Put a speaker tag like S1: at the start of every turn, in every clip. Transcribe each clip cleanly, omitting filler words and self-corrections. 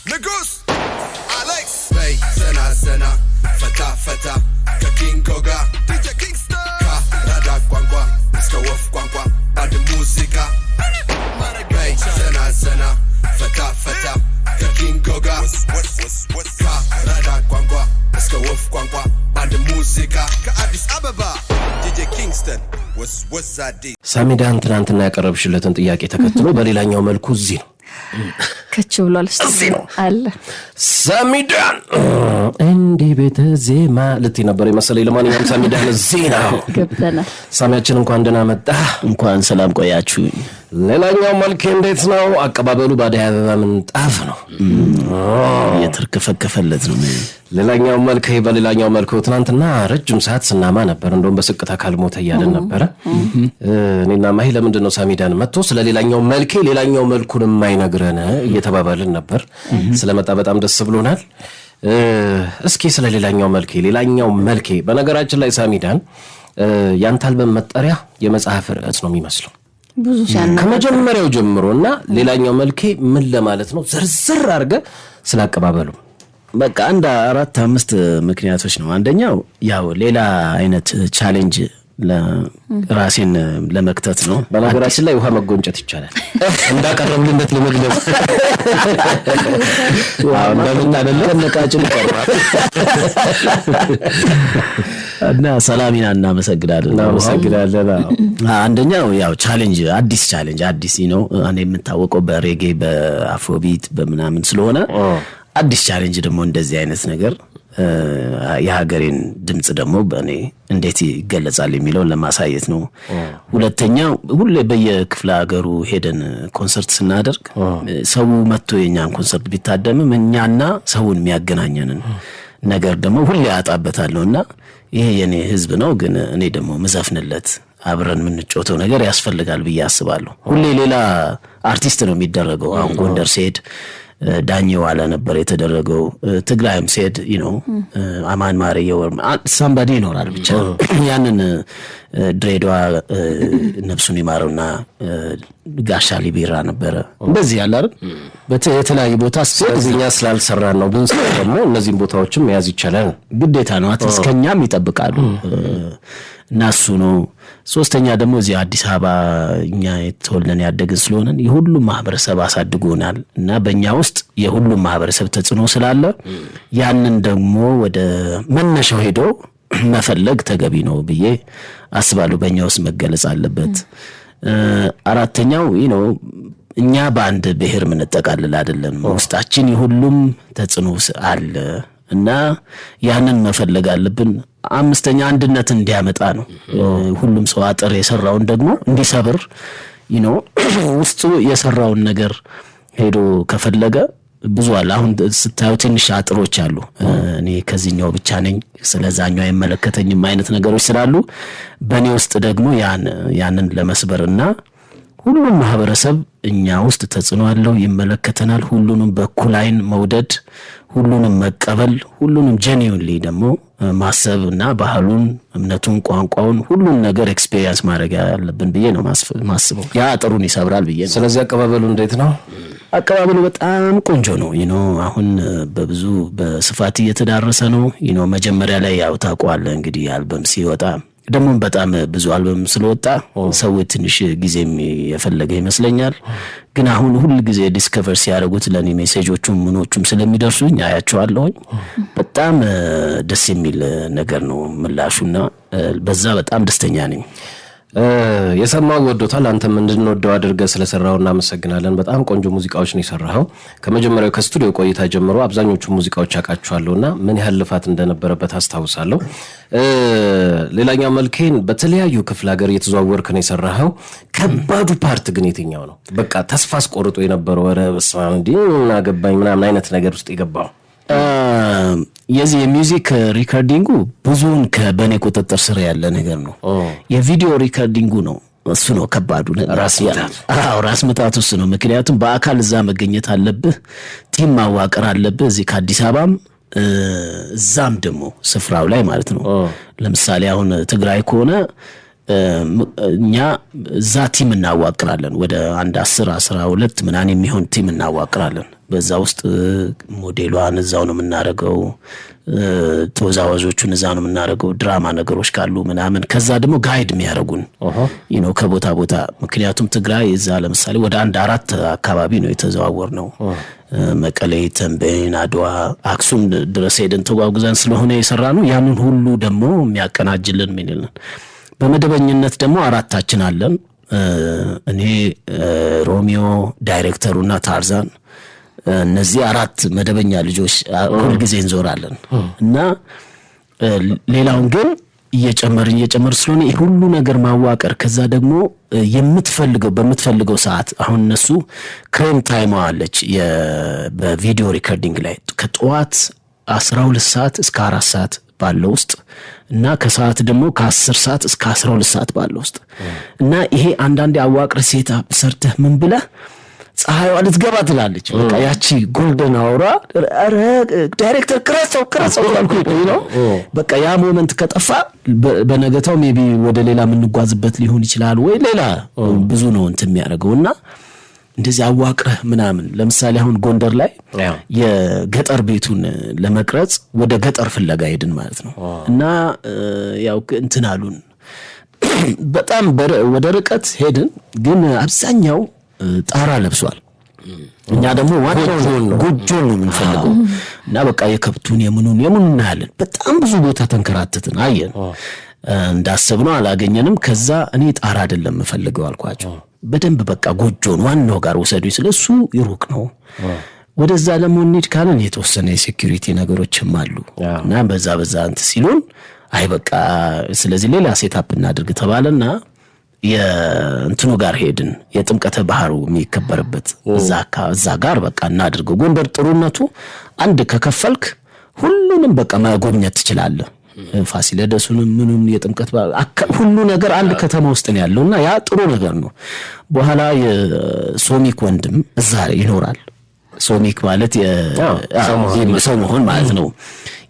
S1: ንጉስ አሌክስ በይ ዘና ዘና ፈታ ፈታ ከኪንጎ ጋር ዲጄ ኪንግስተን ከራዳ ቋንቋ እስከ ወፍ ቋንቋ ባንድ ሙዚቃ በይ ዘና ዘና ፈታ ፈታ ከኪንጎ ጋር ከራዳ ቋንቋ እስከ ወፍ ቋንቋ ባንድ ሙዚቃ ከአዲስ አበባ ዲጄ ኪንግስተን
S2: ሳሚዳን ትናንትና ያቀረብሽለትን ጥያቄ ተከትሎ በሌላኛው መልኩ እዚህ ነው
S3: ከች ብሏል እዚህ ነው አለ
S2: ሳሚዳን እንዲህ ቤተ ዜማ ልት ነበር መሰለኝ። ለማንኛውም ሳሚዳን እዚህ ነው
S3: ገብተና
S2: ሳሚያችን እንኳን ደህና መጣ።
S4: እንኳን ሰላም ቆያችሁ።
S2: ሌላኛው መልክ እንዴት ነው? አቀባበሉ ባዲያ አበባ ምንጣፍ ነው
S4: የተርከፈከፈለት ነው።
S2: ሌላኛው መልክ በሌላኛው መልኩ ትናንትና ረጅም ሰዓት ስናማ ነበር። እንደውም በስቅታ ካልሞተ ያለን ነበር። እኔና ማሂ ለምንድን ነው ሳሚዳን መጥቶ ስለ ሌላኛው መልክ ሌላኛው መልኩን የማይነግረን እየተባባልን ነበር። ስለመጣ በጣም ደስ ብሎናል። እስኪ ስለ ሌላኛው መልክ በነገራችን ላይ ሳሚዳን ያንተ አልበም መጠሪያ የመጽሐፍ ርዕስ ነው የሚመስለው
S3: ብዙ ሻና
S2: ከመጀመሪያው ጀምሮና ሌላኛው መልክ ምን ለማለት ነው ዝርዝር አድርገ ስላቀባበሉ
S4: በቃ አንድ 4-5 ምክንያቶች ነው። አንደኛው ያው ሌላ አይነት ቻሌንጅ ለራሴን ለመክተት ነው።
S2: በነገራችን ላይ ውሃ መጎንጨት ይቻላል እንዳቀረብልነት ለመግለጽ
S4: እንደምን አይደለም ቀርቧል እና ሰላሚና እናመሰግናለን። አንደኛው ያው ቻሌንጅ አዲስ ነው። እኔ የምታወቀው በሬጌ በአፍሮቢት በመናምን ስለሆነ አዲስ ቻሌንጅ ደግሞ እንደዚህ አይነት ነገር የሀገሬን ድምጽ ደግሞ በእኔ እንዴት ይገለጻል የሚለውን ለማሳየት ነው። ሁለተኛው ሁሌ በየክፍለ ሀገሩ ሄደን ኮንሰርት ስናደርግ ሰው መጥቶ የኛን ኮንሰርት ቢታደምም እኛና ሰውን የሚያገናኘንን ነገር ደግሞ ሁሌ አጣበታለሁና ይሄ የኔ ህዝብ ነው፣ ግን እኔ ደግሞ መዘፍንለት አብረን ምንጮተው ነገር ያስፈልጋል ብዬ አስባለሁ። ሁሌ ሌላ አርቲስት ነው የሚደረገው። አሁን ጎንደር ሲሄድ ዳኛው አለ ነበር የተደረገው፣ ትግራይም ሲሄድ አማን ማርየው ሳምባዲ ይኖራል ብቻ ያንን ድሬዳዋ ነፍሱን ይማረውና ጋሻ ሊቢራ ነበር እንደዚህ ያለ አይደል በተለያየ ቦታ
S2: እዚህኛ ስላልሰራን ነው። ግን ደግሞ እነዚህን ቦታዎችም መያዝ ይቻላል ግዴታ ነው።
S4: አትስከኛም ይጠብቃሉ እና እሱ ነው። ሶስተኛ ደግሞ እዚህ አዲስ አበባ እኛ የተወለነ ያደግን ስለሆነ የሁሉም ማህበረሰብ አሳድጎናል እና በእኛ ውስጥ የሁሉም ማህበረሰብ ተጽዕኖ ስላለ ያንን ደግሞ ወደ መነሻው ሄዶ መፈለግ ተገቢ ነው ብዬ አስባለሁ። በእኛ ውስጥ መገለጽ አለበት። አራተኛው እኛ በአንድ ብሔር ምንጠቃልል አይደለም። ውስጣችን የሁሉም ተጽዕኖ አለ እና ያንን መፈለግ አለብን። አምስተኛ አንድነት እንዲያመጣ ነው። ሁሉም ሰው አጥር የሰራውን ደግሞ እንዲሰብር ውስጡ የሰራውን ነገር ሄዶ ከፈለገ ብዙ አለ። አሁን ስታዩ ትንሽ አጥሮች አሉ። እኔ ከዚህኛው ብቻ ነኝ ስለዛኛው አይመለከተኝም አይነት ነገሮች ስላሉ በእኔ ውስጥ ደግሞ ያንን ለመስበርና ሁሉም ማህበረሰብ እኛ ውስጥ ተጽዕኖ አለው፣ ይመለከተናል። ሁሉንም በኩል አይን መውደድ፣ ሁሉንም መቀበል፣ ሁሉንም ጄኒዩንሊ ደግሞ ማሰብና ባህሉን፣ እምነቱን፣ ቋንቋውን ሁሉን ነገር ኤክስፒሪየንስ ማድረግ ያለብን ብዬ ነው ማስበው። ያ አጥሩን ይሰብራል ብዬ ነው።
S2: ስለዚህ አቀባበሉ እንዴት ነው?
S4: አቀባበሉ በጣም ቆንጆ ነው። አሁን በብዙ በስፋት እየተዳረሰ ነው። መጀመሪያ ላይ ያው ታውቀዋለህ እንግዲህ አልበም ሲወጣ ደግሞ በጣም ብዙ አልበም ስለወጣ ሰው ትንሽ ጊዜም የፈለገ ይመስለኛል። ግን አሁን ሁሉ ጊዜ ዲስከቨር ሲያደርጉት ለኔ ሜሴጆቹም ምኖቹም ስለሚደርሱኝ አያቸዋለሁ። በጣም ደስ የሚል ነገር ነው ምላሹና በዛ በጣም ደስተኛ ነኝ።
S2: የሰማው ወዶታል። አንተም እንድንወደው አድርገህ ስለሰራው እናመሰግናለን። በጣም ቆንጆ ሙዚቃዎች ነው የሰራው። ከመጀመሪያው ከስቱዲዮ ቆይታ ጀምሮ አብዛኞቹ ሙዚቃዎች አቃቸዋለሁና ምን ያህል ልፋት እንደነበረበት አስታውሳለሁ። ሌላኛው መልኬን በተለያዩ ክፍለ ሀገር እየተዘዋወርክ ነው የሰራው። ከባዱ ፓርት ግን የትኛው ነው? በቃ ተስፋ አስቆርጦ የነበረው ወረ በስማም እንዲና ገባኝ ምናምን አይነት ነገር ውስጥ የገባው
S4: የዚህ የሚውዚክ ሪኮርዲንጉ ብዙውን ከበኔ ቁጥጥር ስር ያለ ነገር ነው። የቪዲዮ ሪኮርዲንጉ ነው እሱ ነው ከባዱ ራስ ምታቱ እሱ ነው። ምክንያቱም በአካል እዛ መገኘት አለብህ፣ ቲም ማዋቀር አለብህ። እዚህ ከአዲስ አበባም እዛም ደግሞ ስፍራው ላይ ማለት ነው። ለምሳሌ አሁን ትግራይ ከሆነ እኛ እዛ ቲም እናዋቅራለን። ወደ አንድ 10-12 ምናምን የሚሆን ቲም እናዋቅራለን። በዛ ውስጥ ሞዴሏን እዛው ነው የምናደርገው፣ ተወዛዋዦቹን እዛው ነው የምናደርገው፣ ድራማ ነገሮች ካሉ ምናምን። ከዛ ደግሞ ጋይድ የሚያደርጉን ከቦታ ቦታ። ምክንያቱም ትግራይ እዛ ለምሳሌ ወደ 1-4 አካባቢ ነው የተዘዋወር ነው። መቀሌ፣ ተንቤን፣ አድዋ፣ አክሱም ድረስ ሄደን ተጓጉዘን ስለሆነ የሰራ ነው። ያንን ሁሉ ደግሞ የሚያቀናጅልን ምን ይልን። በመደበኝነት ደግሞ 4ታችን አለን። እኔ፣ ሮሚዮ፣ ዳይሬክተሩና ታርዛን። እነዚህ 4 መደበኛ ልጆች ሁልጊዜ እንዞራለን እና ሌላውን ግን እየጨመር ስለሆነ ሁሉ ነገር ማዋቀር። ከዛ ደግሞ በምትፈልገው ሰዓት አሁን እነሱ ክሬም ታይም አለች በቪዲዮ ሪከርዲንግ ላይ ከጠዋት 12 ሰዓት እስከ 4 ሰዓት ባለው ውስጥ እና ከሰዓት ደግሞ ከ10 ሰዓት እስከ 12 ሰዓት ባለው ውስጥ እና ይሄ አንዳንዴ አዋቅር ሴት ሰርተህ ምን ብለህ ፀሐይዋ ልትገባ ትላለች። በቃ ያቺ ጎልደን አውራ ዳይሬክተር ክረሰው አልኩኝ ነው። በቃ ያ ሞመንት ከጠፋ በነገታው ሜቢ ወደ ሌላ የምንጓዝበት ሊሆን ይችላል ወይ ሌላ ብዙ ነው እንትን የሚያደርገውና እንደዚህ አዋቅረህ ምናምን። ለምሳሌ አሁን ጎንደር ላይ የገጠር ቤቱን ለመቅረጽ ወደ ገጠር ፍለጋ ሄድን ማለት ነው እና ያው እንትን አሉን በጣም ወደ ርቀት ሄድን፣ ግን አብዛኛው ጣራ ለብሷል። እኛ ደግሞ ዋናው ጎጆ ነው የምንፈልገው እና በቃ የከብቱን የምኑን እናያለን። በጣም ብዙ ቦታ ተንከራተትን፣ አየን፣ እንዳሰብነው አላገኘንም። ከዛ እኔ ጣራ አይደለም የምፈልገው አልኳቸው። በደንብ በቃ ጎጆን ዋናው ጋር ወሰዱኝ። ስለሱ ይሩቅ ነው። ወደዛ ደግሞ እንሂድ ካለን የተወሰነ የሴኩሪቲ ነገሮችም አሉ እና በዛ እንት ሲሉን አይ በቃ ስለዚህ ሌላ ሴታፕ እናድርግ ተባለና የእንትኑ ጋር ሄድን። የጥምቀተ ባህሩ የሚከበርበት እዛ ጋር በቃ እናድርገው። ጎንደር ጥሩነቱ አንድ ከከፈልክ ሁሉንም በቃ መጎብኘት ትችላለህ። ፋሲለደሱንም ምኑም የጥምቀት ሁሉ ነገር አንድ ከተማ ውስጥ ነው ያለውና ያ ጥሩ ነገር ነው። በኋላ የሶሚክ ወንድም እዛ ይኖራል። ሶሚክ ማለት ሰው መሆን ማለት ነው።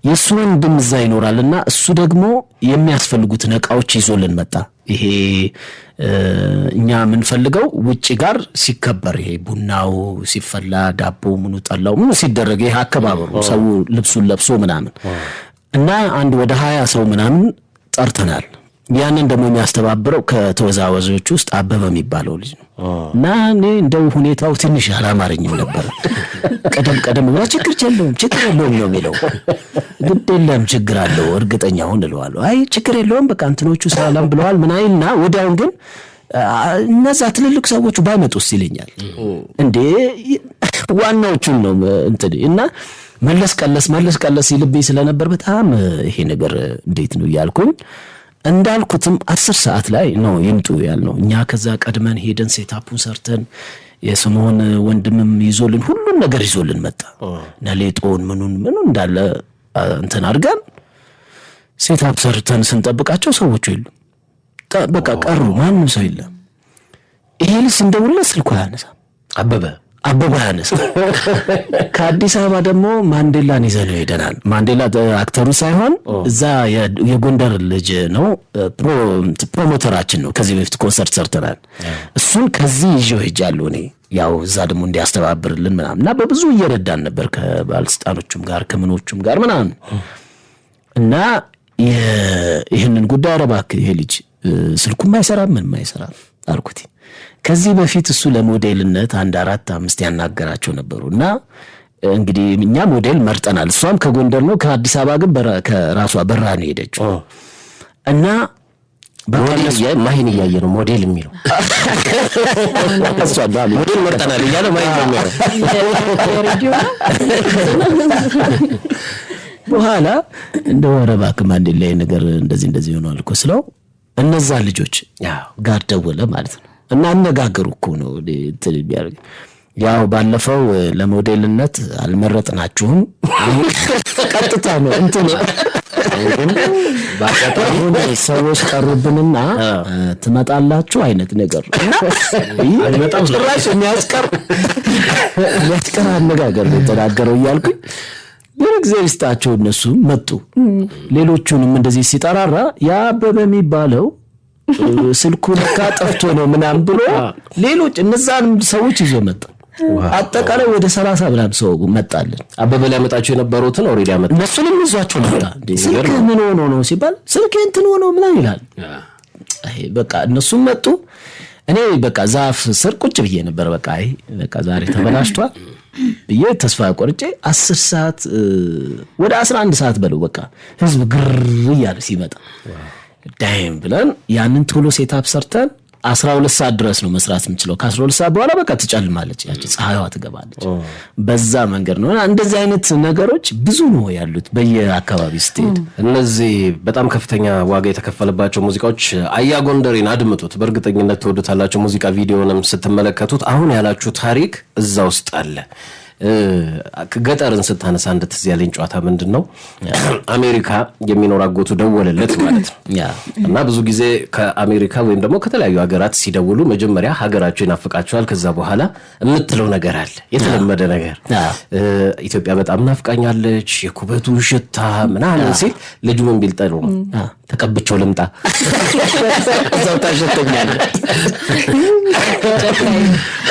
S4: የሱ ወንድም እዛ ይኖራልና እሱ ደግሞ የሚያስፈልጉትን ዕቃዎች ይዞልን መጣ። ይሄ እኛ የምንፈልገው ውጪ ጋር ሲከበር ይሄ ቡናው ሲፈላ ዳቦ ምኑ ጠላው ምኑ ሲደረግ ይሄ አከባበሩ ሰው ልብሱን ለብሶ ምናምን እና አንድ ወደ 20 ሰው ምናምን ጠርተናል። ያንን ደግሞ የሚያስተባብረው ከተወዛዋዦች ውስጥ አበበ የሚባለው ልጅ ነው እና እኔ እንደው ሁኔታው ትንሽ አላማረኝም ነበር። ቀደም ብላ ችግር የለውም ነው የሚለው። ግድ የለም ችግር አለው እርግጠኛ ሆን እለዋለሁ። አይ ችግር የለውም በቃ እንትኖቹ ሰላም ብለዋል ምናይና ወዲያውን ግን እነዛ ትልልቅ ሰዎቹ ባይመጡስ ይለኛል። እንዴ ዋናዎቹን ነው እንትን እና መለስ ቀለስ ይልብኝ ስለነበር በጣም ይሄ ነገር እንዴት ነው ያልኩኝ። እንዳልኩትም 10 ሰዓት ላይ ነው ይምጡ ያልነው። እኛ ከዛ ቀድመን ሄደን ሴታፑን ሰርተን የስምዖን ወንድምም ይዞልን ሁሉን ነገር ይዞልን መጣ እና ሌጦን ምኑን እንዳለ እንትን አድርገን ሴታፕ ሰርተን ስንጠብቃቸው ሰዎቹ የሉም። በቃ ቀሩ፣ ማንም ሰው የለም። ይሄ ልጅ እንደውለት ስልኩ አያነሳም። አበበ ያነሳ። ከአዲስ አበባ ደግሞ ማንዴላን ይዘነው ሄደናል። ማንዴላ አክተሩ ሳይሆን እዛ የጎንደር ልጅ ነው፣ ፕሮሞተራችን ነው። ከዚህ በፊት ኮንሰርት ሰርተናል። እሱን ከዚህ ይዤው ሄጃለሁ እኔ ያው እዛ ደግሞ እንዲያስተባብርልን ምናምን እና በብዙ እየረዳን ነበር ከባለስልጣኖቹም ጋር ከምኖቹም ጋር ምናምን እና ይህንን ጉዳይ አረባክ ይሄ ልጅ ስልኩም አይሰራም ምንም አይሰራም አልኩት። ከዚህ በፊት እሱ ለሞዴልነት 1-4-5 ያናገራቸው ነበሩና እንግዲህ እኛ ሞዴል መርጠናል። እሷም ከጎንደር ነው፣ ከአዲስ አበባ ግን ከራሷ በራ ነው ሄደችው እና ማይን እያየ ነው ሞዴል የሚለው እሷ ባሉ ሞዴል መርጠናል እያለ ማይን ነው በኋላ እንደው ረባክ ማንዴላ ነገር እንደዚህ ሆኗል እኮ ስለው እነዛ ልጆች ጋር ደወለ ማለት ነው እና አነጋገሩ እኮ ነው እንትን ቢያርግ ያው ባለፈው ለሞዴልነት አልመረጥናችሁም ቀጥታ ነው እንትን ባቀጣው ሰዎች ቀርብንና ትመጣላችሁ አይነት ነገር እና አልመጣም ጭራሽ የሚያስቀር አነጋገር ተናገረው እያልኩኝ በእግዚአብሔር ይስጣቸው እነሱ መጡ። ሌሎቹንም እንደዚህ ሲጠራራ ያ አበበ የሚባለው ስልኩን ካጠፍቶ ነው ምናምን ብሎ ሌሎች እነዛን ሰዎች ይዞ መጣ። አጠቃላይ ወደ 30 ምናምን ሰው መጣልን።
S2: አበበ ላይ መጣቸው የነበሩትን ኦሬዲ አመጣ።
S4: እነሱንም ይዟቸው መጣ። ስልክ ምን ሆኖ ነው ሲባል ስልክ እንትን ሆኖ ምናምን ይላል። አይ በቃ እነሱም መጡ። እኔ በቃ ዛፍ ስር ቁጭ ብዬ ነበር። በቃ ዛሬ ተበላሽቷል ብዬ ተስፋ ቆርጬ 10 ሰዓት ወደ 11 ሰዓት በለው በቃ ህዝብ ግር እያለ ሲመጣ ዳይም ብለን ያንን ቶሎ ሴታፕ ሰርተን 12 ሰዓት ድረስ ነው መስራት የምንችለው። ከ12 ሰዓት በኋላ በቃ ትጨልማለች፣ ያቺ ፀሐይዋ ትገባለች። በዛ መንገድ ነው። እንደዚህ አይነት ነገሮች ብዙ ነው ያሉት በየአካባቢው ስትሄድ።
S2: እነዚህ በጣም ከፍተኛ ዋጋ የተከፈለባቸው ሙዚቃዎች አያ ጎንደሬን አድምጡት፣ በእርግጠኝነት ትወዱታላችሁ። ሙዚቃ ቪዲዮንም ስትመለከቱት አሁን ያላችሁ ታሪክ እዛ ውስጥ አለ። ገጠርን ስታነሳ እንደትዝ ያለኝ ጨዋታ ምንድነው አሜሪካ የሚኖር አጎቱ ደወለለት ማለት ነው። እና ብዙ ጊዜ ከአሜሪካ ወይም ደግሞ ከተለያዩ ሀገራት ሲደውሉ መጀመሪያ ሀገራቸው ይናፍቃቸዋል። ከዛ በኋላ የምትለው ነገር አለ፣ የተለመደ ነገር። ኢትዮጵያ በጣም ናፍቃኛለች፣ የኩበቱ ሽታ ምናምን ሲል ልጁ ምን ቢል ጥሩ ነው ተቀብቼው ልምጣ እዛው ታሸተኛለህ።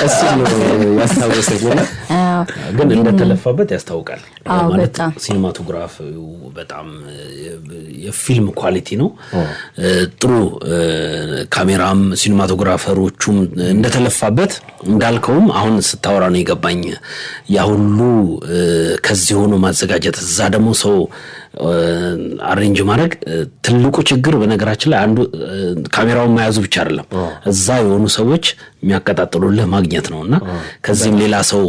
S2: እሱ ነው ያስታወሰኝና
S5: ግን እንደተለፋበት ያስታውቃል። ማለት ሲኒማቶግራፍ በጣም የፊልም ኳሊቲ ነው። ጥሩ ካሜራም ሲኒማቶግራፈሮቹም እንደተለፋበት እንዳልከውም አሁን ስታወራ ነው የገባኝ። ያ ሁሉ ከዚህ ሆኖ ማዘጋጀት እዛ ደግሞ ሰው አሬንጅ ማድረግ ትልቁ ችግር በነገራችን ላይ አንዱ ካሜራውን መያዙ ብቻ አይደለም፣ እዛ የሆኑ ሰዎች የሚያቀጣጥሉልህ ማግኘት ነውና ከዚህም ሌላ ሰው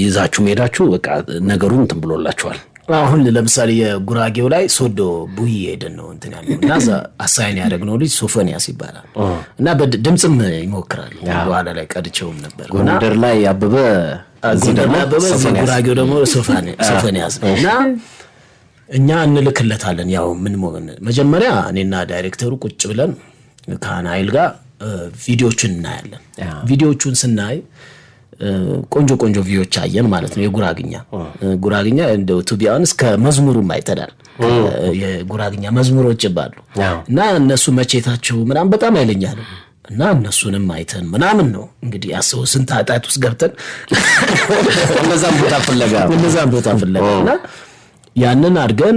S5: ይዛችሁ ሄዳችሁ በቃ ነገሩን እንትን ብሎላችኋል።
S4: አሁን ለምሳሌ የጉራጌው ላይ ሶዶ ቡይ ሄደን ነው እንትን ያለውና አሳይን ያደረግነው ልጅ ሶፎንያስ ይባላል እና በድምጽም ይሞክራል። በኋላ ላይ ቀድቼውም ነበር።
S2: ጎንደር ላይ አበበ
S4: ጉራጌው ደግሞ ሶፎንያስ እና እኛ እንልክለታለን። ያው ምን መጀመሪያ እኔና ዳይሬክተሩ ቁጭ ብለን ከናይል ጋር ቪዲዮቹን እናያለን። ቪዲዮቹን ስናይ ቆንጆ ቪዲዮች አየን ማለት ነው። የጉራግኛ እንደው ቱቢያውን እስከ መዝሙሩም አይተዳል። የጉራግኛ መዝሙሮች ይባሉ እና እነሱ መቼታቸው ምናምን በጣም አይለኛል እና እነሱንም አይተን ምናምን ነው እንግዲህ ያሰው ስንት አጣት ውስጥ ገብተን
S2: እነዛን ቦታ ፍለጋና
S4: ያንን አድርገን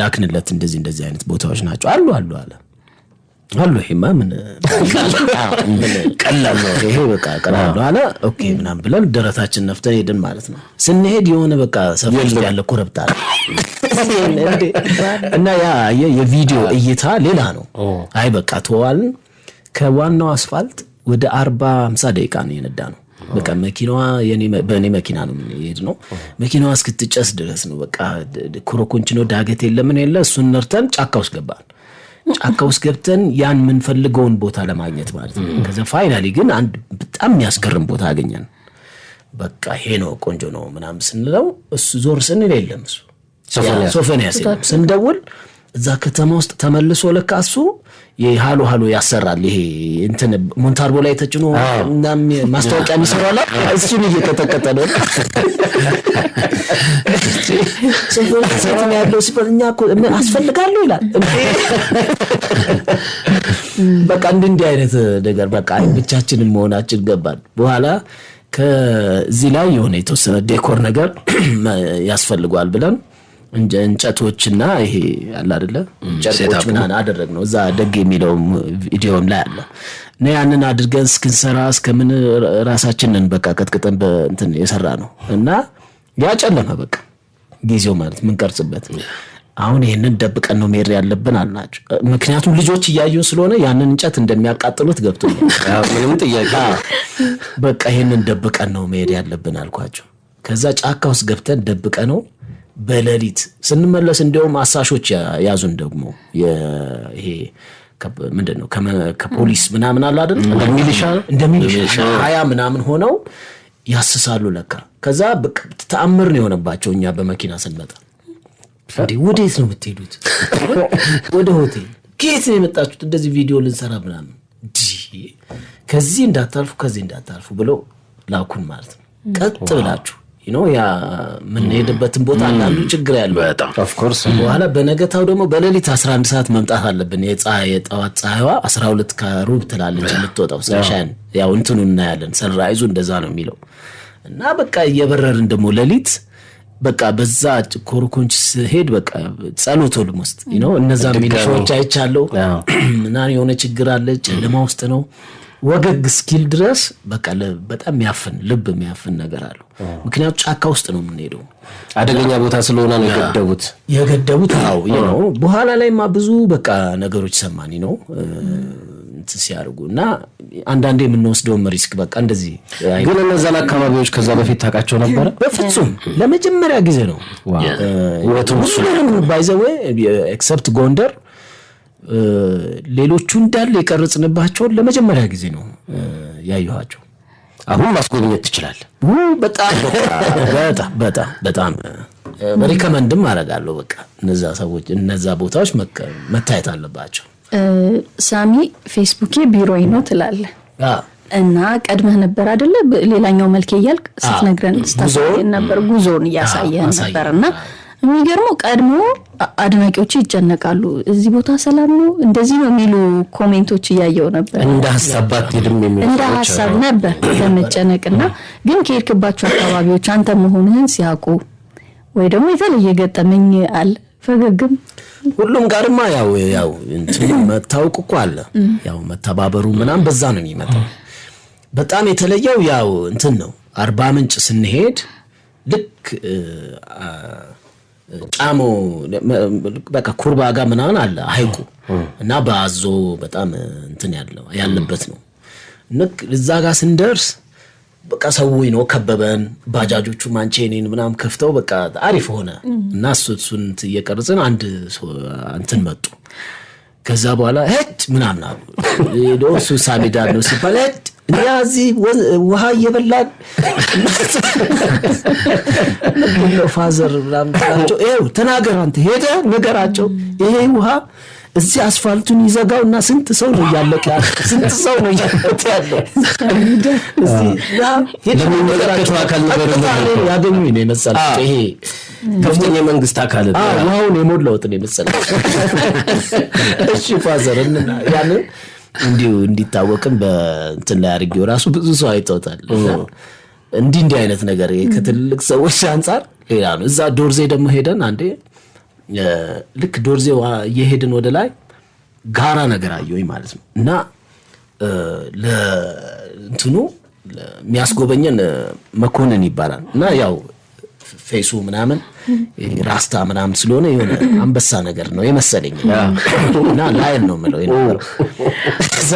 S4: ላክንለት። እንደዚህ አይነት ቦታዎች ናቸው አሉ አሉ ይሄማ ምን ቀላል ነው ይሄ በቃ ቀላል ነው አለ። ኦኬ ምናምን ብለን ደረታችን ነፍተን ሄድን ማለት ነው። ስንሄድ የሆነ በቃ ሰፈር ያለ ኮረብታ እና ያ የቪዲዮ እይታ ሌላ ነው። አይ በቃ ተዋልን። ከዋናው አስፋልት ወደ 40-50 ደቂቃ ነው የነዳ ነው። በቃ መኪናዋ በእኔ መኪና ነው የሄድ ነው። መኪናዋ እስክትጨስ ድረስ ነው በቃ ኮረኮንች ነው፣ ዳገት የለምን የለ። እሱን ነርተን ጫካ ውስጥ ገባን። ጫካ ውስጥ ገብተን ያን ምን ፈልገውን ቦታ ለማግኘት ማለት ነው። ከዛ ፋይናሊ ግን አንድ በጣም የሚያስገርም ቦታ አገኘን። በቃ ይሄ ነው ቆንጆ ነው ምናምን ስንለው እሱ ዞር ስንል የለም እሱ ሶፎንያስ ስንደውል እዛ ከተማ ውስጥ ተመልሶ ለካሱ የሃሎ ያሰራል። ይሄ እንትን ሞንታርቦ ላይ ተጭኖ እናም ማስታወቂያ የሚሰራው እሱን እየተተከተ ነው። ሶፎንያስ ያለው ሲፈልኛ አስፈልጋለሁ ይላል። በቃ እንዲህ አይነት ነገር በቃ ብቻችንን መሆናችን ገባን። በኋላ ከዚህ ላይ የሆነ የተወሰነ ዴኮር ነገር ያስፈልጋል ብለን እንጨቶችና ይሄ አለ አይደለ ጨርቆች ምናምን አደረግነው። እዛ ደግ የሚለው ቪዲዮም ላይ አለ እና ያንን አድርገን እስክንሰራ እስከምን ራሳችንን በቃ ቀጥቅጠን በእንትን የሰራ ነው እና ያጨለመ በቃ ጊዜው ማለት ምን ቀርጽበት። አሁን ይሄንን ደብቀን ነው መሄድ ያለብን አልናቸው። ምክንያቱም ልጆች እያዩ ስለሆነ ያንን እንጨት እንደሚያቃጥሉት ገብቶኛል።
S2: ምንም ጥያቄ
S4: በቃ ይሄንን ደብቀን ነው መሄድ ያለብን አልኳቸው። ከዛ ጫካ ውስጥ ገብተን ደብቀ ነው በሌሊት ስንመለስ እንደውም አሳሾች ያዙን። ደግሞ ይሄ ምንድነው ከፖሊስ ምናምን አለ አይደል እንደሚሊሻ 20 ምናምን ሆነው ያስሳሉ ለካ። ከዛ ተአምር ነው የሆነባቸው። እኛ በመኪና ስንመጣ እንዴ ወዴት ነው የምትሄዱት? ወደ ሆቴል። ከየት ነው የመጣችሁት? እንደዚህ ቪዲዮ ልንሰራ ምናምን። ከዚህ እንዳታልፉ ብለው ላኩን ማለት ነው። ቀጥ ብላችሁ ያ ምን ሄደበትን ቦታ አንዳንዱ ችግር ያለው
S5: በጣም
S2: ኦፍ ኮርስ
S4: በኋላ በነገታው ደግሞ በሌሊት 11 ሰዓት መምጣት አለብን። የጠዋት ፀሐይዋ 12 ከሩብ ትላለች የምትወጣው ሰንሻይን ያው እንትኑ እናያለን ሰንራይዙ እንደዛ ነው የሚለው እና በቃ እየበረርን ደግሞ ሌሊት በቃ በዛ ኮርኮንች ሄድ በቃ ጸሎት ኦልሞስት እነዛ ሚሊሻዎች አይቻለው እና የሆነ ችግር አለ ጨለማ ውስጥ ነው ወገግ ስኪል ድረስ በቃ በጣም ያፈን ልብ የሚያፈን ነገር አለው ምክንያቱም ጫካ ውስጥ ነው የምንሄደው
S2: አደገኛ ቦታ ስለሆነ ነው
S4: የገደቡት አዎ በኋላ ላይማ ብዙ በቃ ነገሮች ሰማኒ ነው ሲያርጉና አንዳንዴ የምንወስደው ሪስክ በቃ እንደዚህ
S2: ግን እነዛን አካባቢዎች ከዛ በፊት ታውቃቸው ነበር
S4: በፍጹም ለመጀመሪያ ጊዜ ነው ባይ ዘ ዌይ ኤክሰፕት ጎንደር ሌሎቹ እንዳለ የቀረጽንባቸው ለመጀመሪያ ጊዜ ነው ያዩዋቸው
S2: አሁን ማስጎብኘት ትችላል
S4: በጣም ሪከመንድም አደርጋለሁ በቃ እነዛ ሰዎች እነዛ ቦታዎች መታየት አለባቸው
S3: ሳሚ ፌስቡኬ ቢሮዬ ነው ትላለህ እና ቀድመህ ነበር አይደለ ሌላኛው መልኬ እያልክ ስትነግረን ስታሳየን ነበር ጉዞን እያሳየን ነበርና የሚገርመው ቀድሞ አድናቂዎች ይጨነቃሉ እዚህ ቦታ ሰላም ነው እንደዚህ ነው የሚሉ ኮሜንቶች እያየው ነበር
S2: እንደ ሐሳባት ይድም የሚሉ
S3: እንደ ሐሳብ ነበር ለመጨነቅና ግን ከሄድክባቸው አካባቢዎች አንተ መሆንህን ሲያውቁ ወይ ደግሞ የተለየ ገጠመኝ አለ ፈገግም
S4: ሁሉም ጋርማ ያው እንትን መታወቅ እኮ አለ ያው መተባበሩ ምናም በዛ ነው የሚመጣው በጣም የተለየው ያው እንትን ነው አርባ ምንጭ ስንሄድ ልክ ጫሞ በቃ ኩርባ ጋር ምናምን አለ ሀይቁ እና ባዞ በጣም እንትን ያለበት ነው ንክ እዛ ጋር ስንደርስ በቃ ሰውይ ነው ከበበን ባጃጆቹ ማንቼኔን ምናምን ከፍተው በቃ አሪፍ ሆነ እና እሱን እየቀረጽን አንድ እንትን መጡ ከዛ በኋላ ሄድ ምናምን አሉ ዶሱ ሳሚዳን ነው ሲባል ያዚህ ውሃ እየበላን ፋዘር ምናምንታቸው ተናገር አንተ ሄደ ነገራቸው ይሄ ውሃ እዚህ አስፋልቱን ይዘጋውና ስንት ሰው ነው ያለቀው ስንት ሰው ነው ያለው እዚህ
S2: ለሚመለከተው አካል ነገር
S4: ያገኙ ነው የመሰላቸው ይሄ
S2: ከፍተኛ መንግስት አካል
S4: ውሃውን የሞላውት ነው የመሰላቸው እሺ ፋዘር እና ያንን እንዲታወቅም በእንትን ላይ አድርጌው ራሱ ብዙ ሰው አይተውታል እንዲህ አይነት ነገር ከትልቅ ሰዎች አንፃር ሌላ ነው እዛ ዶርዜ ደግሞ ሄደን አንዴ ልክ ዶርዜው እየሄድን ወደ ላይ ጋራ ነገር አየሁኝ ማለት ነው እና ለእንትኑ የሚያስጎበኘን መኮንን ይባላል እና ያው ፌሱ ምናምን ራስታ ምናምን ስለሆነ የሆነ አንበሳ ነገር ነው የመሰለኝ እና ላይን ነው ማለት ነው ከዛ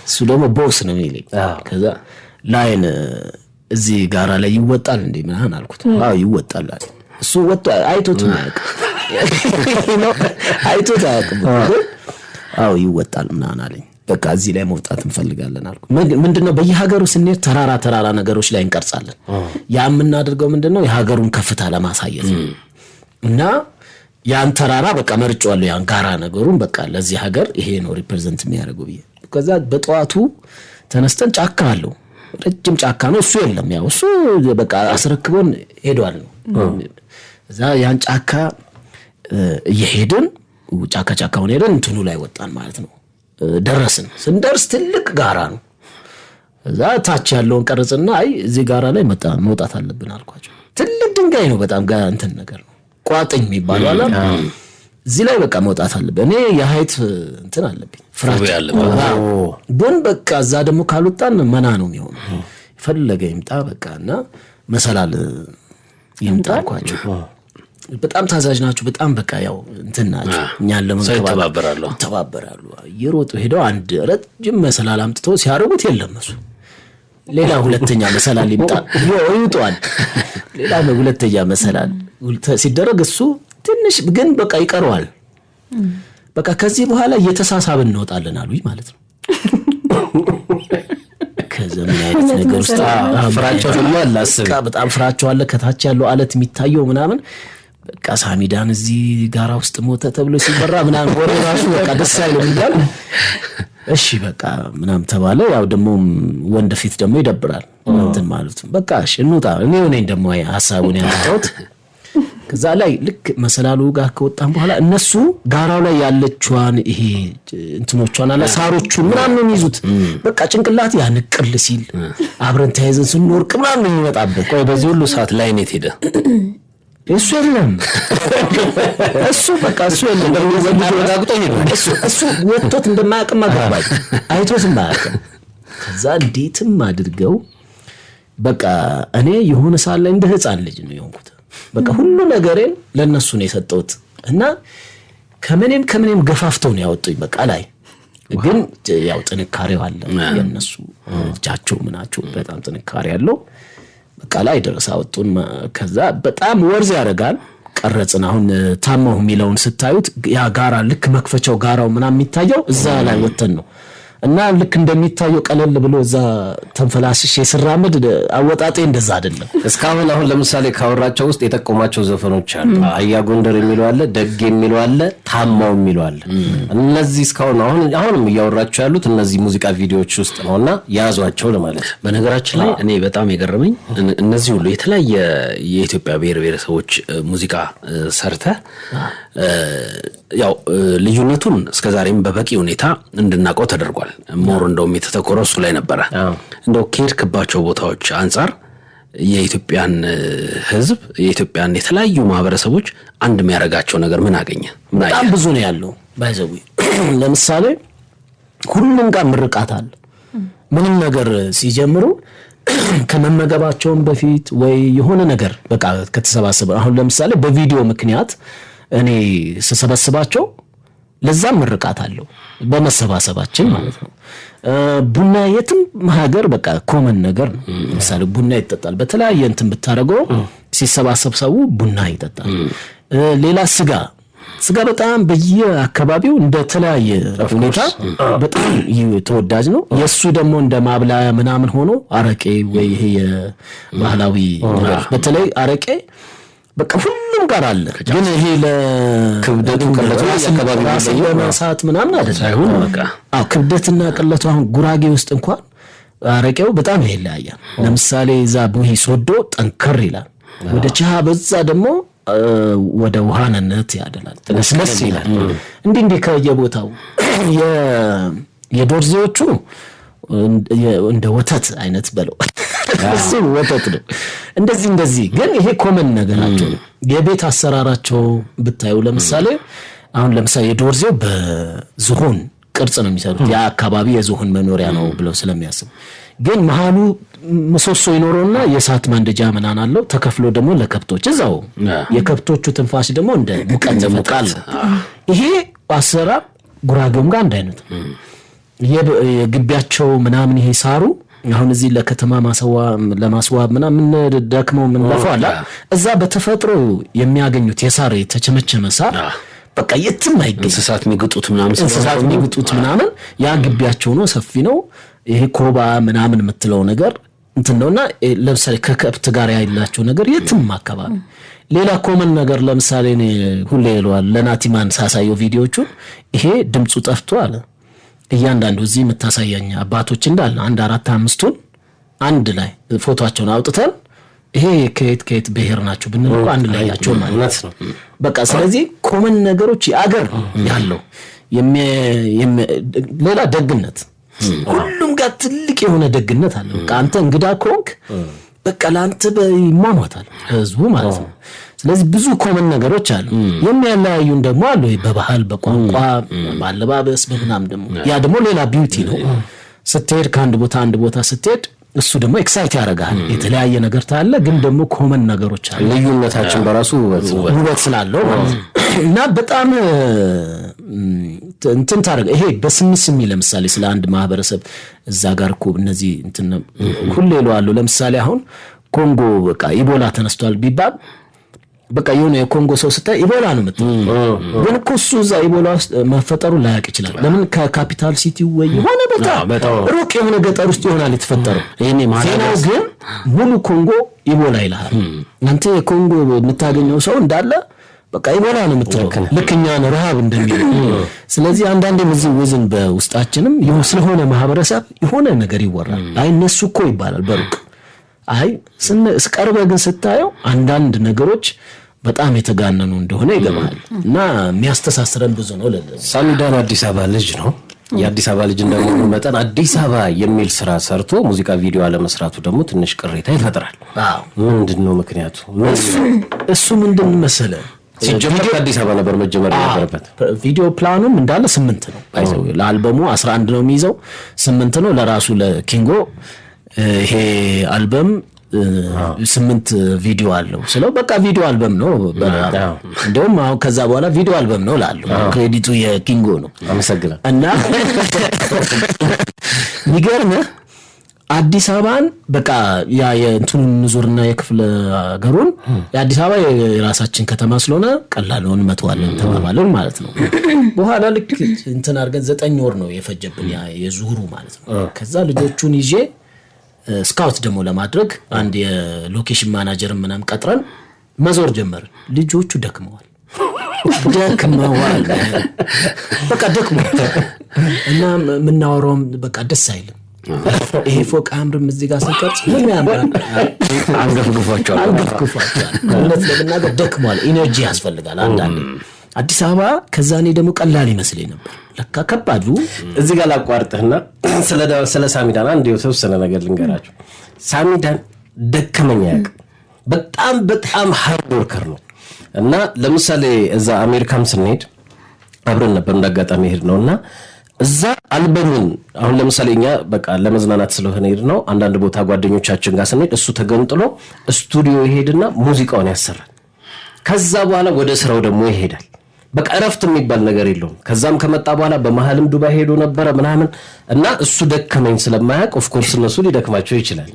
S4: እሱ ደግሞ ቦስ ነው የሚለኝ ከዛ ላይን እዚህ ጋራ ላይ ይወጣል እንዴ ምናምን አልኩት አዎ ይወጣል አለ እሱ ወጣ አይቶት ነው አይቶት አዎ ይወጣል ምናምን አለኝ በቃ እዚህ ላይ መውጣት እንፈልጋለን አልኩ ምንድነው በየሀገሩ ስንሄድ ተራራ ነገሮች ላይ እንቀርጻለን ያ የምናደርገው ምንድነው የሀገሩን ከፍታ ለማሳየት እና ያን ተራራ በቃ መርጫዋለሁ ያን ጋራ ነገሩን በቃ ለዚህ ሀገር ይሄ ነው ሪፕሬዘንት የሚያደርገው ብዬ ከዛ በጠዋቱ ተነስተን ጫካ አለው ረጅም ጫካ ነው እሱ የለም ያው እሱ በቃ አስረክቦን ሄዷል ነው እዛ ያን ጫካ እየሄድን ጫካውን ሄደን እንትኑ ላይ ወጣን ማለት ነው ደረስን ስንደርስ ትልቅ ጋራ ነው እዛ ታች ያለውን ቀርጽና አይ እዚህ ጋራ ላይ መውጣት አለብን አልኳቸው ትልቅ ድንጋይ ነው በጣም ጋር እንትን ነገር ነው ቋጥኝ የሚባለው አለ እዚህ ላይ በቃ መውጣት አለብን እኔ የሃይት እንትን አለብኝ ፍራቻ ግን በቃ እዛ ደግሞ ካልወጣን መና ነው የሚሆነው ፈለገ ይምጣ በቃና መሰላል ይምጣ አልኳቸው በጣም ታዛዥ ናቸው በጣም በቃ ያው እንትን ናቸው እኛን ተባበራሉ ይሮጡ ሄደው አንድ ረጅም መሰላል አምጥተው ሲያረጉት የለም እሱ ሌላ ሁለተኛ መሰላል ይምጣ ይውጣል ሌላ ሁለተኛ መሰላል ሲደረግ እሱ ትንሽ ግን በቃ ይቀርዋል በቃ ከዚህ በኋላ እየተሳሳብን እንወጣለን አሉኝ ማለት ነው ከዘመን አይነት ነገር ውስጥ
S2: ፍራቻው ሁሉ አላስብ
S4: በጣም ፍራቻው አለ ከታች ያለው አለት የሚታየው ምናምን በቃ ሳሚዳን እዚህ ጋራ ውስጥ ሞተ ተብሎ ሲበራ ምናምን ወሬ ራሱ በቃ ደስ አይልም ይላል እሺ በቃ ምናምን ተባለ። ያው ደግሞ ወንድ ፊት ደግሞ ይደብራል እንትን ማለት በቃ እሺ እንውጣ። እኔ ነኝ ደግሞ ሐሳቡን ያመጣሁት። ከዛ ላይ ልክ መሰላሉ ጋር ከወጣን በኋላ እነሱ ጋራው ላይ ያለችዋን ይሄ እንትኖቿን አለ ሳሮቹን ምናምን ይዙት በቃ ጭንቅላት ያንቅል ሲል አብረን ተያይዘን ስንወርቅ ምናምን የሚመጣበት።
S5: ቆይ በዚህ ሁሉ ሰዓት ላይ ነው ሄደ
S4: እሱ የለም እሱ በቃ እሱ የለም እሱ ወጥቶት እንደማያውቅም አገባኝ አይቶት ማያውቅም። ከዛ እንዴትም አድርገው በቃ እኔ የሆነ ሰዓት ላይ እንደ ህፃን ልጅ ነው የሆንኩት። በቃ ሁሉ ነገሬን ለነሱ ነው የሰጠሁት እና ከምንም ገፋፍተው ነው ያወጡኝ። በቃ ላይ ግን ያው ጥንካሬው አለ የነሱ እጃቸው ምናቸው በጣም ጥንካሬ ያለው በቃ ላይ ድረስ አወጡን። ከዛ በጣም ወርዝ ያደርጋል ቀረጽን። አሁን ታማው የሚለውን ስታዩት ያ ጋራ ልክ መክፈቻው ጋራው ምናምን የሚታየው እዛ ላይ ወተን ነው እና ልክ እንደሚታየው ቀለል ብሎ እዛ ተንፈላስሽ የስራመድ አወጣጤ እንደዛ አይደለም።
S2: እስካሁን አሁን ለምሳሌ ካወራቸው ውስጥ የጠቆማቸው ዘፈኖች አሉ። አያ ጎንደር የሚለው አለ፣ ደግ የሚለው አለ፣ ታማው የሚለው አለ። እነዚህ እስካሁን አሁንም እያወራቸው ያሉት እነዚህ ሙዚቃ ቪዲዮዎች ውስጥ ነውና ያዟቸው ለማለት።
S5: በነገራችን ላይ እኔ በጣም የገረመኝ እነዚህ ሁሉ የተለያየ የኢትዮጵያ ብሔር ብሔረሰቦች ሙዚቃ ሰርተ ያው ልዩነቱን እስከዛሬም በበቂ ሁኔታ እንድናውቀው ተደርጓል። ሞር እንደውም የተተኮረው እሱ ላይ ነበረ። እንደው ከሄድክባቸው ቦታዎች አንጻር የኢትዮጵያን ሕዝብ የኢትዮጵያን የተለያዩ ማህበረሰቦች አንድ የሚያደርጋቸው ነገር ምን አገኘ?
S4: በጣም ብዙ ነው ያለው። ባይዘው ለምሳሌ ሁሉም ጋር ምርቃት አለ። ምንም ነገር ሲጀምሩ ከመመገባቸውም በፊት ወይ የሆነ ነገር በቃ ከተሰባሰበ አሁን ለምሳሌ በቪዲዮ ምክንያት እኔ ስሰበስባቸው ለዛም ምርቃት አለው በመሰባሰባችን ማለት ነው። ቡና የትም ሀገር በቃ ኮመን ነገር ነው። ለምሳሌ ቡና ይጠጣል። በተለያየ እንትን ብታረገው ሲሰባሰብ ሰው ቡና ይጠጣል። ሌላ ስጋ በጣም በየአካባቢው እንደተለያየ ሁኔታ በጣም ተወዳጅ ነው። የሱ ደግሞ እንደ ማብላያ ምናምን ሆኖ አረቄ ወይ ይሄ የባህላዊ ነገር በተለይ አረቄ በቃ ሁሉም ጋር አለ። ግን ይሄ ለክብደቱ ቅለቱ አካባቢ ለማሳት ምናምን አይደለም። በቃ ክብደትና ቅለቱ አሁን ጉራጌ ውስጥ እንኳን አረቄው በጣም ይለያያል። ለምሳሌ እዛ ቡሂ ሶዶ ጠንከር ይላል። ወደ ቻሃ በዛ ደግሞ ወደ ውሃነነት ያደላል፣ ለስለስ ይላል። እንዲህ ከየቦታው የዶርዜዎቹ እንደ ወተት አይነት በለው እሱ ወተት ነው። እንደዚህ ግን ይሄ ኮመን ነገራቸው። የቤት አሰራራቸው ብታዩ ለምሳሌ የዶርዜው በዝሆን ቅርጽ ነው የሚሰሩት። ያ አካባቢ የዝሆን መኖሪያ ነው ብለው ስለሚያስቡ ግን መሃሉ ምሰሶ ይኖርና የሳት ማንደጃ ምናምን አለው። ተከፍሎ ደግሞ ለከብቶች እዛው የከብቶቹ ትንፋሽ ደግሞ እንደ ሙቀት ይፈጥራል። ይሄ አሰራር ጉራጌውም ጋር አንድ አይነት ነው። የግቢያቸው ምናምን ይሄ ሳሩ አሁን እዚህ ለከተማ ለማስዋብ ምናምን ደክመው ምን ለፋላ እዛ በተፈጥሮ የሚያገኙት የሳር የተቸመቸመ ሳር በቃ የትም አይገኝ።
S5: እንስሳት የሚግጡት
S4: ምናምን ያ ግቢያቸው ነው፣ ሰፊ ነው። ይሄ ኮባ ምናምን የምትለው ነገር እንትን ነውና ለምሳሌ ከከብት ጋር ያላቸው ነገር የትም አካባቢ። ሌላ ኮመን ነገር ለምሳሌ እኔ ሁሌ ይለዋል ለናቲማን ሳሳየው ቪዲዮቹን ይሄ ድምጹ ጠፍቶ አለ እያንዳንዱ እዚህ የምታሳያኝ አባቶች እንዳለ 1-4-5ቱን አንድ ላይ ፎቶአቸውን አውጥተን ይሄ ከየት ብሔር ናቸው ብንለው አንድ ላይ ናቸው ማለት ነው። በቃ ስለዚህ ኮመን ነገሮች ያገር ያለው ሌላ ደግነት ሁሉም ጋር ትልቅ የሆነ ደግነት አለ። በቃ አንተ እንግዳ ኮንክ በቃ ላንተ በይሟሟታል ህዝቡ ማለት ነው። ስለዚህ ብዙ ኮመን ነገሮች አሉ። የሚያለያዩን ደግሞ አሉ በባህል በቋንቋ ባለባበስ በምናም ደግሞ ያ ደግሞ ሌላ ቢዩቲ ነው። ስትሄድ ከአንድ ቦታ አንድ ቦታ ስትሄድ እሱ ደግሞ ኤክሳይት ያደርጋል። የተለያየ ነገር ታለ ግን ደግሞ ኮመን ነገሮች አሉ።
S2: ልዩነታችን በራሱ
S4: ውበት ስላለው እና በጣም እንትን ታረጋ ይሄ በስምስም ለምሳሌ ስለ አንድ ማህበረሰብ እዛ ጋር እኮ እነዚህ እንትን ሁሉ ይሏሉ። ለምሳሌ አሁን ኮንጎ በቃ ኢቦላ ተነስቷል ቢባል በቃ የሆነ የኮንጎ ሰው ስታይ ኢቦላ ነው የምትለው። ግን እኮ እሱ እዛ ኢቦላ ውስጥ መፈጠሩ ላያቅ ይችላል። ለምን ከካፒታል ሲቲው ወይ የሆነ ቦታ ሩቅ የሆነ ገጠር ውስጥ ይሆናል የተፈጠረው። ዜናው ግን ሙሉ ኮንጎ ኢቦላ ይልሃል። አንተ የኮንጎ የምታገኘው ሰው እንዳለ በቃ ይበላ ነው የምትለው ልክኛን ረሃብ እንደሚል ስለዚህ አንዳንዴ ምዝውዝን በውስጣችንም ስለሆነ ማህበረሰብ የሆነ ነገር ይወራል አይ እነሱ እኮ ይባላል በሩቅ አይ ስቀርበ ግን ስታየው አንዳንድ ነገሮች በጣም የተጋነኑ እንደሆነ ይገባል እና የሚያስተሳስረን ብዙ ነው
S2: ሳሚዳን አዲስ አበባ ልጅ ነው የአዲስ አበባ ልጅ እንደሆነ መጠን አዲስ አበባ የሚል ስራ ሰርቶ ሙዚቃ ቪዲዮ አለመስራቱ ደግሞ ትንሽ ቅሬታ ይፈጥራል ምንድነው ምክንያቱ
S4: እሱ ምንድን መሰለ
S2: ሲጀመር አዲስ አበባ ነበር መጀመር የነበረበት
S4: ቪዲዮ ፕላኑም እንዳለ 8 ነው አይዘው ለአልበሙ 11 ነው የሚይዘው 8 ነው ለራሱ ለኪንጎ ይሄ አልበም 8 ቪዲዮ አለው ስለው በቃ ቪዲዮ አልበም ነው እንደውም አሁን ከዛ በኋላ ቪዲዮ አልበም ነው ላለው ክሬዲቱ የኪንጎ ነው
S2: አመሰግናለሁ
S4: እና ይገርምህ አዲስ አበባን በቃ ያ የእንቱን ዙርና የክፍለ ሀገሩን የአዲስ አበባ የራሳችን ከተማ ስለሆነ ቀላል ነው እንመተዋለን ተባባልን ማለት ነው በኋላ ልክ እንትን አርገን 9 ወር ነው የፈጀብን ያ የዙሩ ማለት ነው ከዛ ልጆቹን ይዤ ስካውት ደግሞ ለማድረግ አንድ የሎኬሽን ማናጀር ምናምን ቀጥረን መዞር ጀመርን ልጆቹ ደክመዋል በቃ ደክመዋል እና ምናወራውም በቃ ደስ አይልም ይሄ ፎቅ አምርም እዚህ ጋር ሲቀርጽ ምን ያምራል
S2: አንገፍግፏቸዋል
S4: ማለት ለምናገር ደክመዋል ኢነርጂ ያስፈልጋል አንዳንዴ አዲስ አበባ ከዛኔ ደግሞ ቀላል ይመስለኝ ነበር ለካ ከባዱ
S2: እዚህ ጋር ላቋርጥህና ስለ ሳሚዳን አንድ የተወሰነ ነገር ልንገራችሁ ሳሚዳን ደከመኛ ያቅ በጣም ሃርድ ወርከር ነው እና ለምሳሌ እዛ አሜሪካም ስንሄድ አብረን ነበር እንዳጋጣሚ ሄድ ነውና እዛ አልበሙን አሁን ለምሳሌ እኛ በቃ ለመዝናናት ስለሆነ ሄድ ነው አንዳንድ ቦታ ጓደኞቻችን ጋር ስንሄድ እሱ ተገንጥሎ ስቱዲዮ ይሄድና ሙዚቃውን ያሰራል ከዛ በኋላ ወደ ስራው ደግሞ ይሄዳል በቃ እረፍት የሚባል ነገር የለውም ከዛም ከመጣ በኋላ በመሐልም ዱባይ ሄዶ ነበር ምናምን እና እሱ ደከመኝ ስለማያውቅ ኦፍ ኮርስ እነሱ ሊደክማቸው ይችላል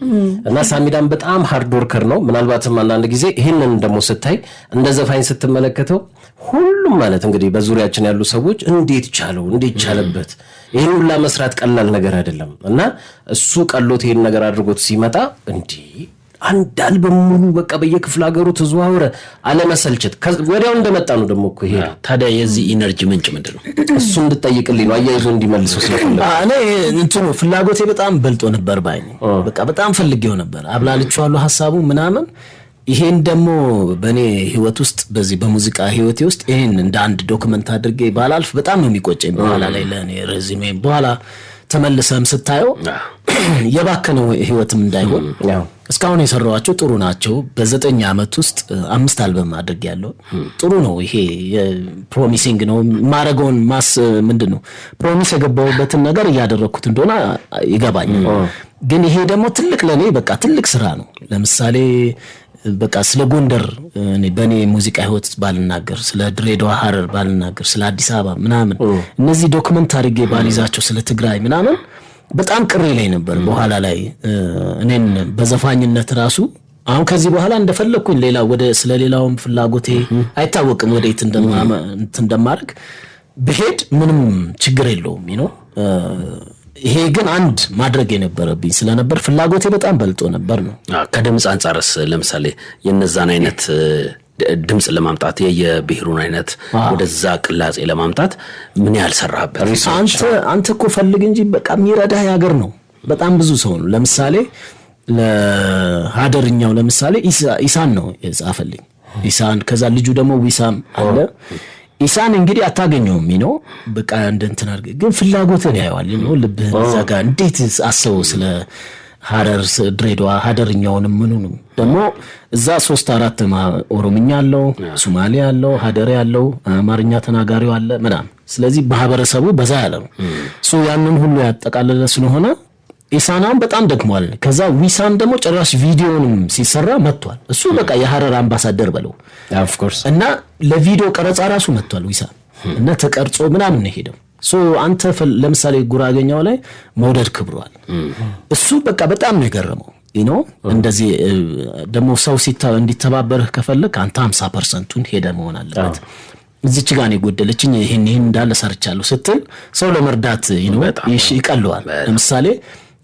S2: እና ሳሚዳን በጣም ሃርድ ወርከር ነው ምናልባትም አንዳንድ ጊዜ ይሄንን ደግሞ ስታይ እንደ ዘፋኝ ስትመለከተው ሁሉም ማለት እንግዲህ በዙሪያችን ያሉ ሰዎች እንዴት ቻለበት ይሄን ሁሉ መስራት ቀላል ነገር አይደለም እና እሱ ቀሎት ይሄን ነገር አድርጎት ሲመጣ እንዴ አንድ አልበም ሙሉ በቃ በየክፍለ ሀገሩ ተዘዋወረ አለመሰልቸት ወዲያው እንደመጣ ነው ደግሞ እኮ ይሄ
S5: ታዲያ የዚህ ኢነርጂ ምንጭ ምንድነው
S2: እሱ እንድጠይቅልኝ ነው አያይዞ እንዲመልሰው ስለፈለኩ
S4: እኔ እንትኑ ፍላጎቴ በጣም በልጦ ነበር ባይ በቃ በጣም ፈልጌው ነበር አብላልቻለሁ ሐሳቡ ምናምን ይሄን ደግሞ በኔ ህይወት ውስጥ በዚህ በሙዚቃ ህይወቴ ውስጥ ይሄን እንደ አንድ ዶክመንት አድርጌ ባላልፍ በጣም ነው የሚቆጨኝ በኋላ ላይ ለኔ ረዚሜ በኋላ ተመልሰም ስታየው የባከነው ህይወትም እንዳይሆን እስካሁን የሰራዋቸው ጥሩ ናቸው በ9 አመት ውስጥ 5 አልበም አድርጌያለሁ ጥሩ ነው ይሄ ፕሮሚሲንግ ነው ማረጋውን ምንድነው ፕሮሚስ የገባውበትን ነገር ያደረኩት እንደሆነ ይገባኛል ግን ይሄ ደግሞ ትልቅ ለኔ በቃ ትልቅ ስራ ነው ለምሳሌ በቃ ስለ ጎንደር በኔ ሙዚቃ ህይወት ባልናገር ስለ ድሬዳዋ ሐረር ባልናገር ስለ አዲስ አበባ ምናምን እነዚህ ዶክመንት አድርጌ ባልይዛቸው ስለ ትግራይ ምናምን በጣም ቅሬ ላይ ነበር በኋላ ላይ እኔን በዘፋኝነት ራሱ አሁን ከዚህ በኋላ እንደፈለኩኝ ሌላ ወደ ስለሌላውም ፍላጎቴ አይታወቅም ወዴት እንደማርግ በሄድ ምንም ችግር የለውም ይሄ ግን አንድ ማድረግ የነበረብኝ ስለነበር ፍላጎቴ በጣም በልጦ ነበር ነው
S5: ከድምጽ አንፃርስ ለምሳሌ የነዛን አይነት ድምጽ ለማምጣት የብሔሩን አይነት ወደዛ ቅላጼ ለማምጣት ምን ያህል ሰራህበት
S4: አንተ እኮ ፈልግ እንጂ በቃ የሚረዳህ ያገር ነው በጣም ብዙ ሰው ነው ለምሳሌ ለሀደርኛው ለምሳሌ ኢሳን ነው የጻፈልኝ ኢሳን ከዛ ልጁ ደግሞ ዊሳም አለ ኢሳን እንግዲህ አታገኘውም በቃ እንደንተን አርገ ግን ፍላጎትን ያያዋል ልብህ ዘጋ እንዴት አሰው ስለ ሐረር ድሬዳዋ ሀደርኛውንም ምኑንም ደግሞ እዛ 3-4 ኦሮምኛ አለው ሶማሌ አለው ሀደሬ አለው አማርኛ ተናጋሪው አለ ምናምን ስለዚህ ማህበረሰቡ በዛ ያለ ነው ያንን ሁሉ ያጠቃለለ ስለሆነ ኢሳናም በጣም ደክሟል ከዛ ዊሳም ደግሞ ጭራሽ ቪዲዮንም ሲሰራ መጥቷል እሱ በቃ የሐረር አምባሳደር በለው
S2: ኦፍ ኮርስ
S4: እና ለቪዲዮ ቀረጻ ራሱ መጥቷል ዊሳም እና ተቀርጾ ምናምን ነው ሄደው አንተ ለምሳሌ ጉራገኛው ላይ መውደድ ክብሯል እሱ በቃ በጣም ነው የገረመው እንደዚህ ደግሞ ሰው እንዲተባበርህ ከፈለክ አንተ 50%ን ሄደ መሆን አለበት እዚች ጋር ነው የጎደለችኝ ይሄን እንዳለ ሰርቻለሁ ስትል ሰው ለመርዳት ይቀለዋል ለምሳሌ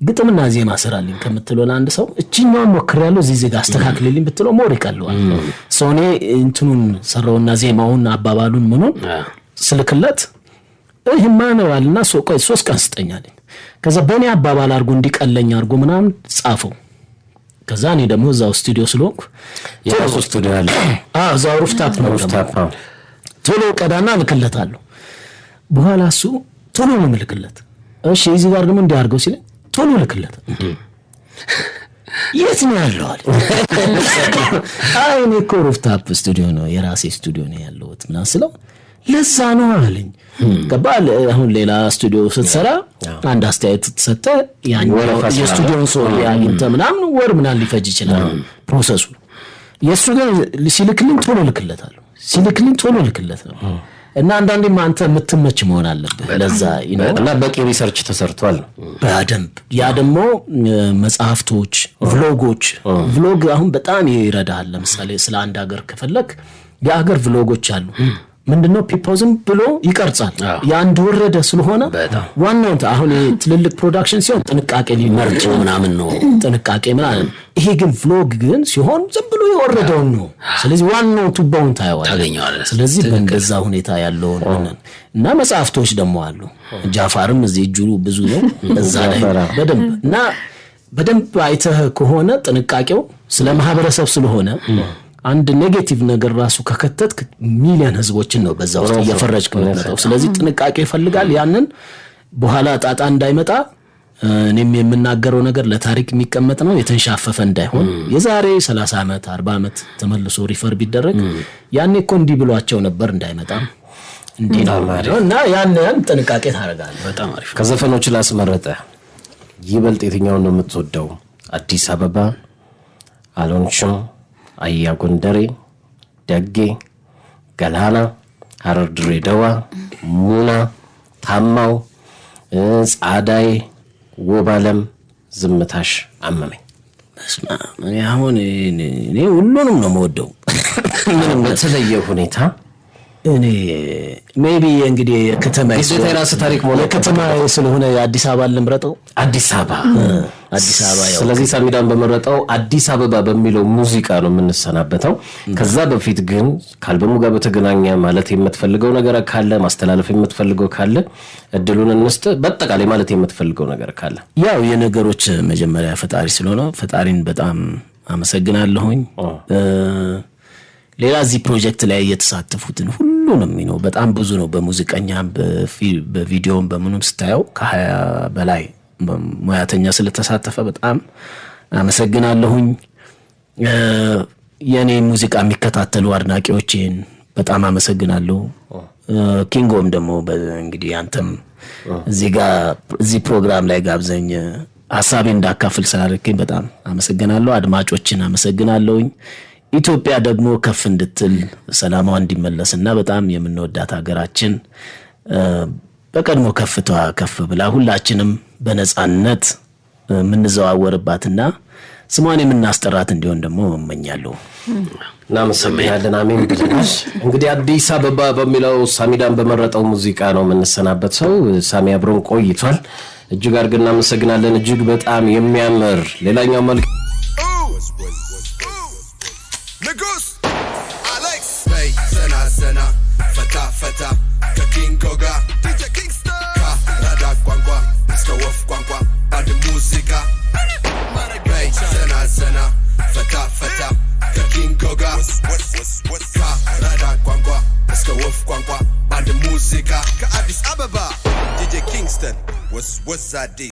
S4: ግጥምና ዜማ ስራልኝ ከምትለው ለአንድ ሰው እቺኛውን ሞክሬያለሁ እዚህ ጋር አስተካክልልኝ ብትለው ሞር ይቀለዋል። ሶኔ እንትኑን ሰራውና ዜማውን አባባሉን ምኑን ስልክለት ይሄማ ነው አለና ቆይ 3 ቀን ስጠኛለኝ። ከዛ በእኔ አባባል አድርጎ እንዲቀለኝ አድርጎ ምናምን ጻፈው። ከዛ እኔ ደግሞ እዛው ስቱዲዮ ስለሆንኩ
S2: የራሱ ስቱዲዮ አለ።
S4: እዛው ሩፍታፕ ነው። ቶሎ ቀዳና ልክለታለሁ። በኋላ እሱ ቶሎ ነው ልክለት። እሺ እዚህ ጋር ደግሞ እንዲያርገው ሲል ቶሎ ልክለት። የት ነው ያለው አለ። እኔ እኮ ሩፍታፕ ስቱዲዮ ነው የራሴ ስቱዲዮ ነው ያለሁት ምናምን ስለው ለዛ ነው አለኝ። ገባል። አሁን ሌላ ስቱዲዮ ስትሰራ አንድ አስተያየት ተሰጠ ያኛው የስቱዲዮን ሰው ያንተ ምናምን ወር ምናምን ሊፈጅ ይችላል ፕሮሰሱ። የሱ ግን ሲልክልኝ ቶሎ ልክለታለሁ። ሲልክልኝ ቶሎ ልክለት ነው። እና አንዳንዴ አንተ የምትመች መሆን አለበት ለዛ
S2: እና በቂ ሪሰርች ተሰርቷል
S4: በደንብ። ያ ደግሞ መጽሐፍቶች፣ ቭሎግ አሁን በጣም ይረዳል። ለምሳሌ ስለ አንድ ሀገር ከፈለክ የሀገር ቭሎጎች አሉ። ምንድነው ፒፖዝም ብሎ ይቀርጻል። ያንድ ወረደ ስለሆነ ዋናው አሁን ትልልቅ ፕሮዳክሽን ሲሆን ጥንቃቄ ሊመርጭ ምናምን ነው ጥንቃቄ ምናምን። ይሄ ግን ቭሎግ ግን ሲሆን ዝም ብሎ የወረደው ነው። ስለዚህ ዋናው ቱባውን ታገኛለህ። ስለዚህ በእንደዛ ሁኔታ ያለው እና መጽሐፍቶች ደግሞ አሉ። ጃፋርም እዚህ እጁ ብዙ ነው እዛ ላይ በደንብ አይተህ ከሆነ ጥንቃቄው ስለ ማህበረሰብ ስለሆነ አንድ ኔጌቲቭ ነገር ራሱ ከከተትክ ሚሊዮን ህዝቦችን ነው በዛ ውስጥ እየፈረጅክ ነው። ስለዚህ ጥንቃቄ ይፈልጋል። ያንን በኋላ ጣጣ እንዳይመጣ እኔም የምናገረው ነገር ለታሪክ የሚቀመጥ ነው። የተንሻፈፈ እንዳይሆን የዛሬ 30 ዓመት 40 ዓመት ተመልሶ ሪፈር ቢደረግ ያኔ እኮ እንዲህ ብሏቸው ነበር እንዳይመጣ እንዲህ ነው እና ያንን ጥንቃቄ ታደርጋለህ።
S2: በጣም አሪፍ። ከዘፈኖች ላስመረጠ ይበልጥ የትኛውን ነው የምትወደው? አዲስ አበባ፣ አሎንሽም፣ አያ ጎንደሬ፣ ደጌ፣ ገላና፣ ሐረር፣ ድሬዳዋ፣ ሙና፣ ታማው፣ ጻዳይ፣ ወባለም፣ ዝምታሽ አመመኝ?
S4: እኔ አሁን እኔ ሁሉንም ነው የምወደው
S2: ምንም በተለየ ሁኔታ
S4: እኔ ሜቢ እንግዲህ ከተማ
S2: የራስ ታሪክ
S4: ከተማ ስለሆነ የአዲስ አበባ ልምረጠው።
S2: አዲስ አበባ ያው ስለዚህ ሳሚዳን በመረጠው አዲስ አበባ በሚለው ሙዚቃ ነው የምንሰናበተው። ከዛ በፊት ግን ከአልበሙ ጋር በተገናኘ ማለት የምትፈልገው ነገር ካለ ማስተላለፍ የምትፈልገው ካለ እድሉን እንስጥ። በአጠቃላይ ማለት የምትፈልገው ነገር ካለ
S4: ያው የነገሮች መጀመሪያ ፈጣሪ ስለሆነ ፈጣሪን በጣም አመሰግናለሁኝ። ሌላ እዚህ ፕሮጀክት ላይ የተሳተፉትን ሁሉንም ነው በጣም ብዙ ነው። በሙዚቀኛም በቪዲዮም በምንም ስታየው ከ20 በላይ ሙያተኛ ስለተሳተፈ በጣም አመሰግናለሁኝ። የኔ ሙዚቃ የሚከታተሉ አድናቂዎቼን በጣም አመሰግናለሁ። ኪንጎም ደግሞ እንግዲህ አንተም እዚህ ፕሮግራም ላይ ጋብዘኝ ሐሳቤን እንዳካፍል ስላደረከኝ በጣም አመሰግናለሁ። አድማጮችን አመሰግናለሁኝ። ኢትዮጵያ ደግሞ ከፍ እንድትል ሰላሟ እንዲመለስና በጣም የምንወዳት ሀገራችን በቀድሞ ከፍቷ ከፍ ብላ ሁላችንም በነጻነት የምንዘዋወርባትና ስሟን የምናስጠራት እንዲሆን ደግሞ እመኛለሁ።
S2: እናመሰግናለን። አሜን ብለናል። እንግዲህ አዲስ አበባ በሚለው ሳሚዳን በመረጠው ሙዚቃ ነው የምንሰናበት። ሰው ሳሚ አብሮን ቆይቷል። እጅግ አድርገን እናመሰግናለን። እጅግ በጣም የሚያምር ሌላኛው መልክ
S1: ንጉስ አሌክስ በይ ዘና ዘና ፈታ ፈታ ከኪንጎ ጋር ዲጄ ኪንግስተን ከራዳ ቋንቋ እስከ ወፍ ቋንቋ አንድ ሙዚቃ በይ ዘና ዘና ፈታ ፈታ ከኪንጎ ጋር ከራዳ ቋንቋ እስከ ወፍ ቋንቋ አንድ ሙዚቃ ከአዲስ አበባ ዲጄ ኪንግስተን ወስ አዲስ